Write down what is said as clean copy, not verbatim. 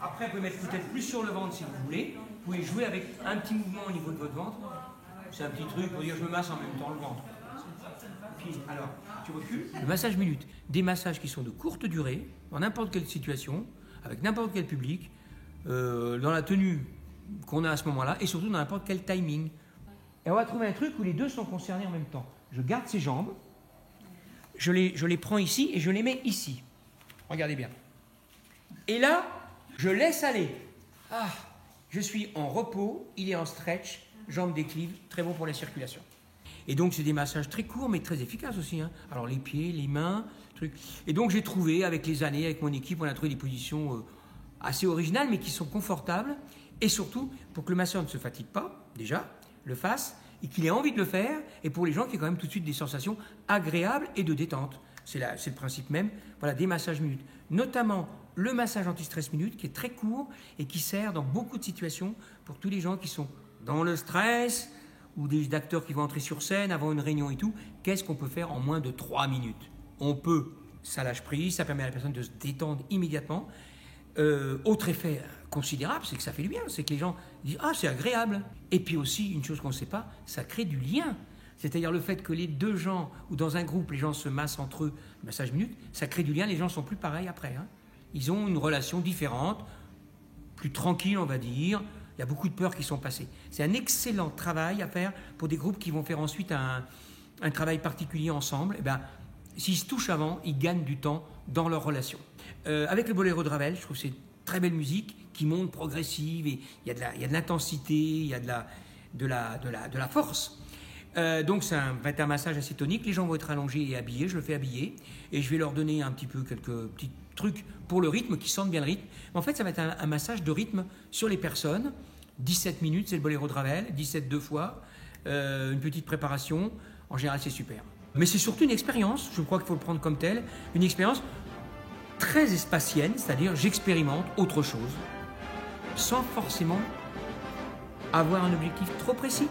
Après, vous pouvez mettre peut-être plus sur le ventre si vous voulez. Vous pouvez jouer avec un petit mouvement au niveau de votre ventre. C'est un petit truc pour dire je me masse en même temps le ventre. Puis, alors, tu recules. Le massage minute. Des massages qui sont de courte durée, dans n'importe quelle situation, avec n'importe quel public, dans la tenue qu'on a à ce moment-là, et surtout dans n'importe quel timing. Et on va trouver un truc où les deux sont concernés en même temps. Je garde ces jambes, je les prends ici et je les mets ici. Regardez bien. Et là, je laisse aller. Ah, je suis en repos, il est en stretch, jambes déclives, très bon pour la circulation. Et donc, c'est des massages très courts, mais très efficaces aussi. Hein. Alors, les pieds, les mains, trucs. Et donc, j'ai trouvé, avec les années, avec mon équipe, on a trouvé des positions assez originales, mais qui sont confortables. Et surtout, pour que le masseur ne se fatigue pas, déjà, le fasse, et qu'il ait envie de le faire, et pour les gens qui aient quand même tout de suite des sensations agréables et de détente. C'est le principe même, voilà, des massages minutes. Notamment le massage anti-stress minute, qui est très court et qui sert dans beaucoup de situations pour tous les gens qui sont dans le stress, ou des acteurs qui vont entrer sur scène avant une réunion et tout. Qu'est-ce qu'on peut faire en moins de 3 minutes? On peut, ça lâche prise, ça permet à la personne de se détendre immédiatement. Autre effet considérable, c'est que ça fait du bien, c'est que les gens disent « Ah, c'est agréable ». Et puis aussi, une chose qu'on ne sait pas, ça crée du lien. C'est-à-dire le fait que les deux gens, ou dans un groupe, les gens se massent entre eux, massage minute, ça crée du lien, les gens ne sont plus pareils après. Hein. Ils ont une relation différente, plus tranquille, on va dire. Il y a beaucoup de peurs qui sont passées. C'est un excellent travail à faire pour des groupes qui vont faire ensuite un travail particulier ensemble. Eh bien, s'ils se touchent avant, ils gagnent du temps dans leur relation. Avec le boléro de Ravel, je trouve que c'est une très belle musique qui monte progressive et il y a de l'intensité, il y a de la force. Donc ça va être un massage assez tonique. Les gens vont être allongés et habillés. Je le fais habiller et je vais leur donner un petit peu quelques petits trucs pour le rythme, qui sentent bien le rythme. En fait, ça va être un massage de rythme sur les personnes. 17 minutes, c'est le boléro de Ravel, 17 deux fois, une petite préparation. En général, c'est super. Mais c'est surtout une expérience, je crois qu'il faut le prendre comme tel, une expérience très espacienne, c'est-à-dire j'expérimente autre chose, sans forcément avoir un objectif trop précis.